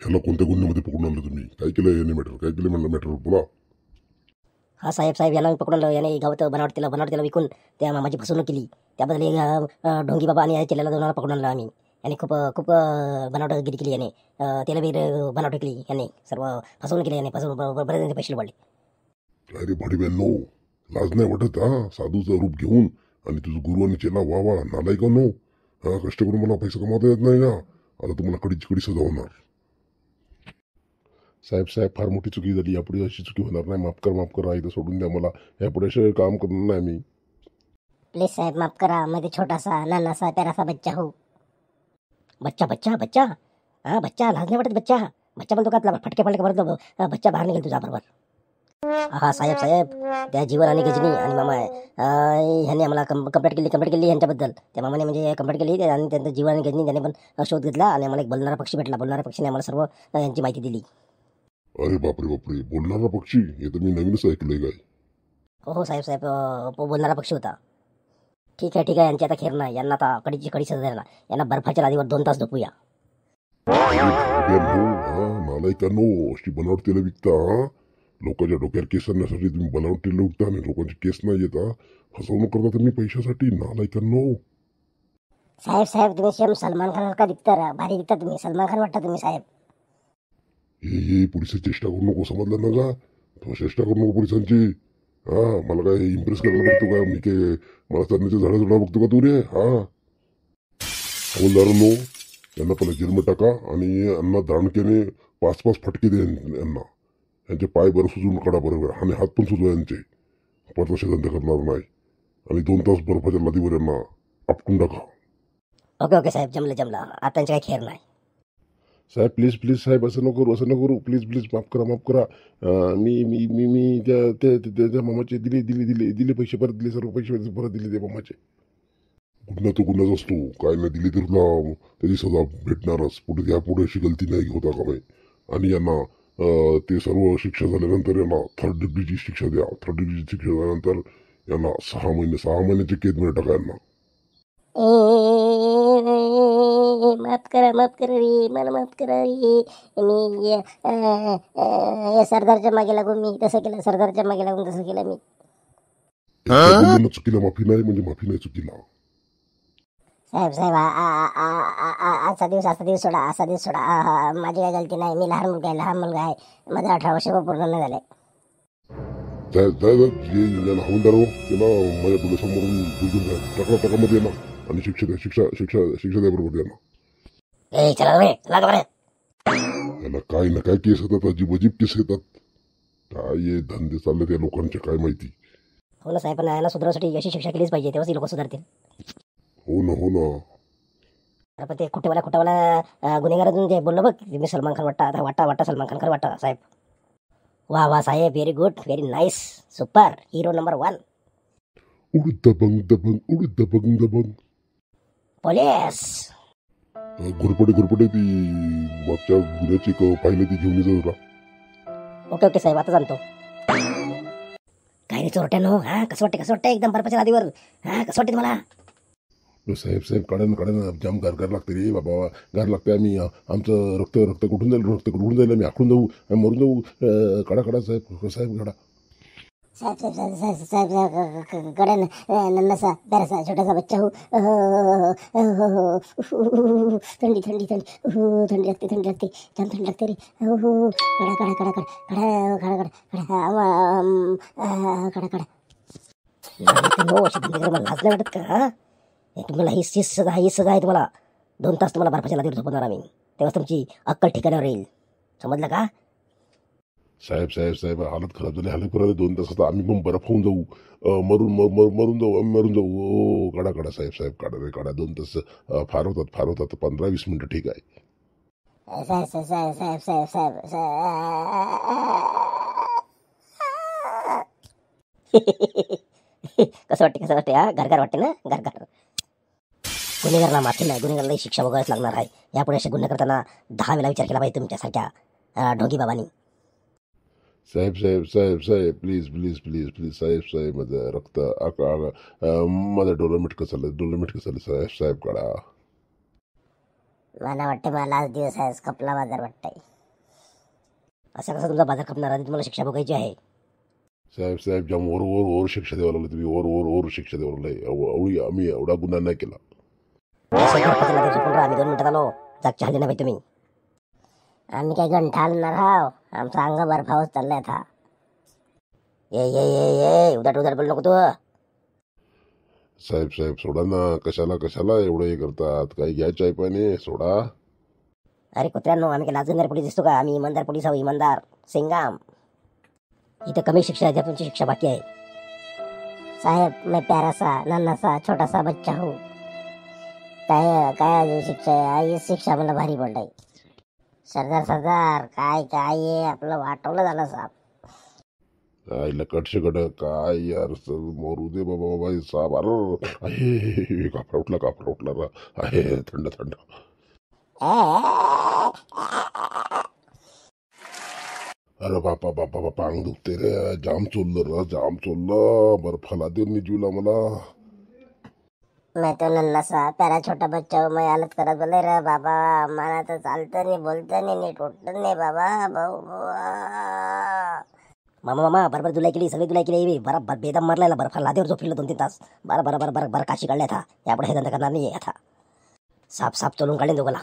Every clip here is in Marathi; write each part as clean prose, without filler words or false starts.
ह्याला कोणत्या गुन्ह्यामध्ये पकडून आणलं तुम्ही? काय केलं याने मॅटर? काय केलं म्हणलं मॅटर बोला. हा साहेब याला मी पकडलं. याने गावात बनावटीला विकून त्या मामाची फसवणूक केली. त्याबद्दल ढोंगी बाबा आणि चिल्ल्याला दोनाला पकडून आणलं आम्ही. याने खूप खूप बनावटगिरी केली याने. त्याला बी बनावट केली याने. सर्व फसवणूक केली याने. बरेच पैसे वाढले. काय रे भाडीब्यांनो, लाज नाही वाटत? हा, साधूचं रूप घेऊन आणि तुझं गुरु आणि चेला वा वा नालायकांनो. हा, कष्ट करून मला पैसा कमावता येत नाही का? आता तुम्हाला कडीची कडी सजा होणार. साहेब फार मोठी चुकी झाली. यापुढे अशी चुकी होणार नाही. माफ करा इथं सोडून द्या मला. यापुढे असे काम करणार नाही मी. प्लीज साहेब माफ करा. मैं छोटा सा नाना सा प्यारा सा बच्चा हूँ. बच्चा हा बच्चा लाज नाही वाटत? बच्चा पण तो का फटके पडले का बरं? बच्चा बाहेर निघेल तुझा बरोबर. हा साहेब त्या जीवन आणि गजनी आणि मामा ह्याने आम्हाला कंप्लेंट केली यांच्याबद्दल. त्या मामाने म्हणजे कंप्लेंट केली आणि त्यांचं जीवन आणि गजनी त्याने पण शोध घेतला आणि आम्हाला एक बोलणारा पक्षी भेटला. बोलणाऱ्या पक्षीने आम्हाला सर्व यांची माहिती दिली. अरे बापरे, बोलणारा पक्षी? हे तर मी नवीनच ऐकलंय. काय? हो साहेब बोलणारा पक्षी होता. ठीक आहे यांची आता खेर नाही. यांना आता कडीची कडी सजा द्यायला. यांना बर्फाच्या लादीवर 2 तास झोपूया. नालायकांनो, अशी बनावट तेल विकता? लोकांच्या डोक्यावर केस आणण्यासाठी तुम्ही बनावट तेल विकता आणि लोकांची केस नाही येता. फसवणूक करता तुम्ही पैशासाठी. नालायकांनो. साहेब तुम्ही सेम सलमान खान का दिसता. भारी दिसता तुम्ही. सलमान खान वाटता तुम्ही साहेब. हे पोलिसांची चेष्टा करू नको, समजलं ना का? तो चेष्टा करू नको पोलिसांची. हा, मला काय इम्प्रेस करायला बघतो का? मी काय मला चालण्याच्या झाडा बघतो का तू रे? हा, हवलदारांनो, यांना पहिला जेलमध्ये टाका आणि यांना दाणकेने 5-5 फटके दे यांना. यांचे पाय बरं सुजून काढा बरोबर आणि हात पण सुजवा यांचे. परत असे धंदे करणार नाही. आणि 2 तास बर्फाच्या नदीवर यांना आपटून टाका. ओके साहेब, जमलं. आता त्यांची काही खेर नाही. साहेब प्लीज साहेब, असं नको करू. प्लीज माफ करा. मी त्या मामाचे दिले पैसे परत दिले. सर्व पैसे परत दिले त्या मामाचे. गुन्हा तो गुन्हाच असतो. काय नाही दिली तर तुला त्याची सजा भेटणारच. पुढे अशी गलती नाही होता का नाही. आणि यांना ते सर्व शिक्षा झाल्यानंतर यांना 3rd डिग्रीची शिक्षा द्या. 3rd डिग्रीची शिक्षा झाल्यानंतर यांना 6 महिन्याची केदमध्ये टाका यांना. माफ करा रे, मला माफ करा रे. मी सरदारच्या मागे लागून मी तसं केलं. सरदारच्या मागे लागून तसं केलं मी. चुकीला माफी नाही म्हणजे माफी नाही चुकीला. साहेब आजचा दिवस सोडा. माझी काही गलती नाही. मी लहान मुलगा आहे. माझं 18 वर्ष पूर्ण नाही झाले. हवलदार हो, त्याला माझ्या डोळ्यासमोरून टाका मध्ये ना आणि शिक्षा द्या बरोबर त्यांना. याला काय ना काय केस येतात. अजीब केस येतात. काय हे धंदे चालले त्या लोकांचे काय माहिती. हो ना साहेब, पण याला सुधारण्यासाठी अशी शिक्षा केलीच पाहिजे. तेव्हाच लोक सुधारतील. हो ना. पण ते खोटेवाला गुन्हेगार जे बोललो बघ, मी सलमान खान वाटता सलमान खान खरं वाटतं साहेब. वा साहेब, very good, very nice, super, hero number 1. उडीद दबंग पोलीस. घुरपडे ती मागच्या गुन्ह्याची पाहिलं ती घेऊन जरा. ओके साहेब, आता जाणतो. काय रे चोरट्यानो, हा कसं वाटतं एकदम बर्फाच्या नदीवर? हा कसं वाटतं तुम्हाला? साहेब काढा जाम गार लागते रे बाबा. गार लागते. आम्ही आमचं रक्त कुठून जाईल आम्ही आखून जाऊ, मरून जाऊ. काढा साहेब काढा. साहेब कड़न नन्ना प्यारा सा छोटा सा बच्चा हूँ. ठंडी लगती जाम ठंडी लगती रे. कड़ा लाज नाही वाटत का? तुम्हाला ही सजा आहे. तुम्हाला 2 तास तुम्हाला बर्फाच्या नदीवर झोपवणार आम्ही. तेव्हा तुमची अक्कल ठिकाणावर येईल. समजलं का? साहेब हालत खराब झाली. 2 तासात आम्ही पण बर्फ होऊन जाऊ. मरून जाऊ. काढा साहेब काढा. 2 तास फार होतात. 15-20 मिनिटं ठीक आहे. कसं वाटते हा? घर वाटते ना? घर. गुन्हेगारला माफी नाही. गुन्हेगारला शिक्षा भोगायच लागणार आहे. यापुढे असे गुन्हे करताना 10 वेळा विचार केला पाहिजे तुमच्यासारख्या ढोंगी बाबांनी. साहेब प्लीज साहेब माझं रक्त माझं डोलं मिटकं चाललं साहेब काढा. मला वाटते मला आज दिवस आहे खपला बाजार वाटतंय. असं कसं तुमचा बाजार खपणार आहे? तुम्हाला शिक्षा भोगायची आहे. साहेब जाम ओर शिक्षा द्यावं लागलं. तुम्ही ओर शिक्षा द्यावं लागलं. आम्ही एवढा गुन्हा नाही केला. आम्ही 2 मिनिटात आलो. जागच्या हल्ली नाही तुम्ही. आम्ही काय गंठा आणणार हाव? आमचा अंग बर्फावर चाललाय था. ये उदाट बोल नको तू. साहेब सोडा ना. कशाला एवढं हे करतात? काही घ्यायचं आहे पण सोडा. अरे कुत्र्यांनो, आम्ही काय लाजून पोलीस दिसतो का? आम्ही इमानदार पोलीस आहो. इमानदार सिंगाम. इथं कमी शिक्षा आहे, तुमची शिक्षा बाकी आहे. साहेब मैं प्यारा सा नन्हा सा छोटा सा बच्चा हूँ. काय अजून शिक्षा आहे? ही शिक्षा मला भारी पडली. सरदार काय आपलं वाटवलं झालं साहेब. आईला कटशे काय यार मोरू दे बाबा साहेब. अरे कापरा उठला रा. आहे थंड. अरे बापा अंग दुखते रे. जाम चोललं बर्फाला दे निजूला मला. मैं तो नन्हा सा प्यारा छोटा बच्चा हूँ. मैं हालत करत बोले रे बाबा. मला तर चालतं नाही, बोलतं नाही, नीट उठतं नाही बाबा. भाऊ मामा बरोबर दुलाई केली, सगळी दुलाई केली. बरोबर बेदम मारलाय बर्फा लादेवर झोपलेलं 2-3 तास. बरं काशी काढल्या था. यापुढे हे धंदा करणार नाही आता. साप चोलून काढले दोघाला.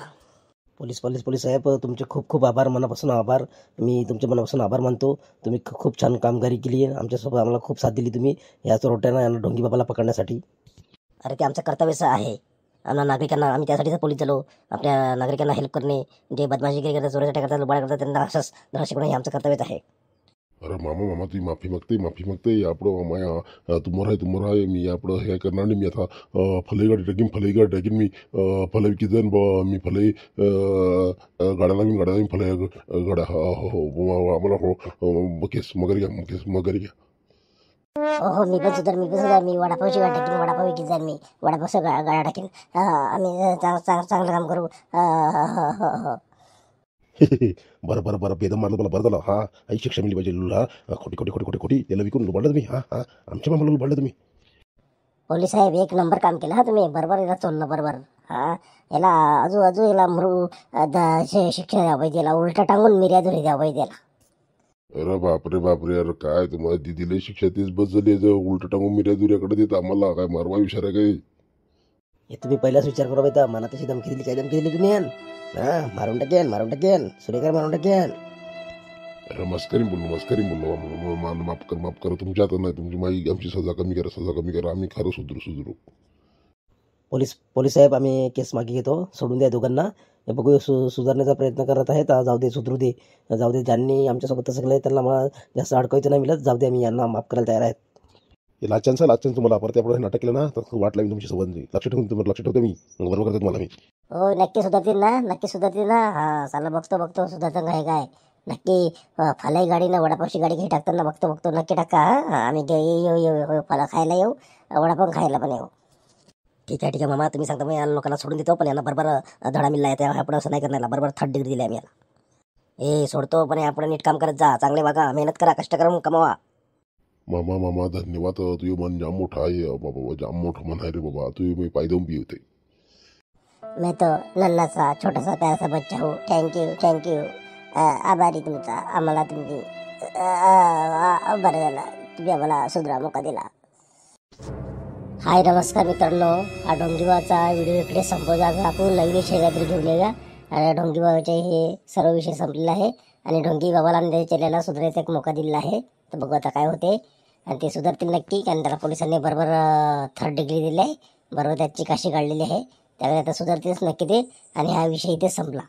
पोलीस साहेब, तुमचे खूप आभार, मनापासून आभार. मी तुमचे मनापासून आभार मानतो. तुम्ही खूप छान कामगिरी केली आहे. आमच्यासोबत आम्हाला खूप साथ दिली तुम्ही या चोरट्यांना, यांना ढोंगी बाबाला पकडण्यासाठी. अरे ते आमचं कर्तव्यच आहे. आम्हाला नागरिकांना, आम्ही त्यासाठीच पोलीस झालो. आपल्या नागरिकांना हेल्प करणे, जे बदमाशी करतात, चोऱ्यासाठी करतात, लुबाड करतात, त्यांना असंच धडा शिकवणे हे आमचं कर्तव्यच आहे. अरे मामा तुम्ही माफी मागते. यापुढं माया तुम्हाला मी यापुढं हे करणार नाही. मी आता फलई गाडी टाकीन मी. फलई की जाईन मी फलई गाड्या लावीन फलई गाड्या. हो आम्हाला केस मगर घ्या. हो मी पण सुधार. मी वडापावची गाडी टाकीन. वडापाव विकत जाईन मी. वडापावच्या गाड्या टाकीन. आम्ही चांगलं काम करू. हो. बरं बेदम मारलं मला. बरं झालं. हा आई शिक्षा मिळली पाहिजे. खोटी त्याला विकून लुबाडलं तुम्ही. हा आमच्या मामाला लुबाडलं तुम्ही. पोलीस साहेब 1 नंबर काम केलं हा तुम्ही. बरोबर याला चोरलं बरोबर. हा याला अजून याला शिक्षा द्यावं पाहिजे. याला उलटा टांगून मिर्यादुरी द्यावं पाहिजे याला. अरे बापरे अरे काय तुम्हाला दिली शिक्षा तीच बस झाली. उलट टांगून मिर्यादुऱ्याकडे देत आम्हाला काय मारवा विचार काय? हे तुम्ही पहिलाच विचार करा बेटा. मना तशी धमकी दिली. काय धमकी दिली तुम्ही? मारून टाकेन सुरेकर मारून टाकेन. अरे मस्करी बोललो. माफ कर. तुमच्या हातात नाही. तुमची माई आमची सजा कमी करा. आम्ही खरं सुधरू. पोलीस साहेब, आम्ही केस मागे घेतो. सोडून द्या दोघांना. हे बघू सुधारण्याचा प्रयत्न करत आहेत. जाऊ दे, सुधरू दे. जाऊ दे. ज्यांनी आमच्यासोबत तसं केलं त्यांना मला जास्त अडकवायचं नाही मिळत. जाऊ दे, आम्ही यांना माफ करायला तयार आहेत. हे लाचांचं तुम्हाला परत त्यापुढे नाटक केलं ना तर वाट लागेल तुमची सोबत. लक्ष ठेवतो मी. बरोबर करतो तुम्हाला मी. हो नक्की सुधारतील ना. हा साला बघतो सुधारतं काय. नक्की फलाई गाडी ना वडापावची गाडी घे टाकताना बघतो. नक्की टाका. आम्ही येऊ फला खायला येऊ, वडापाव खायला पण येऊ. ठीक आहे मामा, तुम्ही सांगता. मी या लोकांना सोडून देतो. पण यांना बरोबर धडा मिळला आहे. त्यापुढे असं नाही करण्याला. बरोबर 3rd डिग्री दिली आम्ही याला. सोडतो पण यापुढे नीट काम करत जा. चांगले वागा, मेहनत करा, कष्ट करून कमावा. मामा धन्यवाद. तुझे मन जाम मोठा आहे बाबा. जाम मोठं मन आहे रे बाबा. तुझे पाय देऊन बी होते. मैं तो नन्हा सा छोटा सा प्यारा सा बच्चा हूँ. थँक्यू. आभारी तुमचा. आम्हाला तुम्ही बरं झालं तुम्ही आम्हाला सुधरा मोका दिला. हाय नमस्कार मित्रांनो. हा ढोंगीबाचा व्हिडिओ इकडे संपवत आहे. आपण नवीन शहरातून घेऊन येऊया. आणि ढोंगीबाबाचे हे सर्व विषय संपलेला आहे. आणि ढोंगी बाबाला आणि त्याच्या चेल्याला सुधारायचा एक मोका दिलेला आहे. तर बघू आता काय होते. आणि ते सुधारतील नक्की. कारण त्याला पोलिसांनी बरोबर 3rd डिग्री दिली आहे. बरोबर त्याची काशी काढलेली आहे. त्यावेळी आता सुधारतीलच नक्की ते. आणि हा विषय इथे संपला.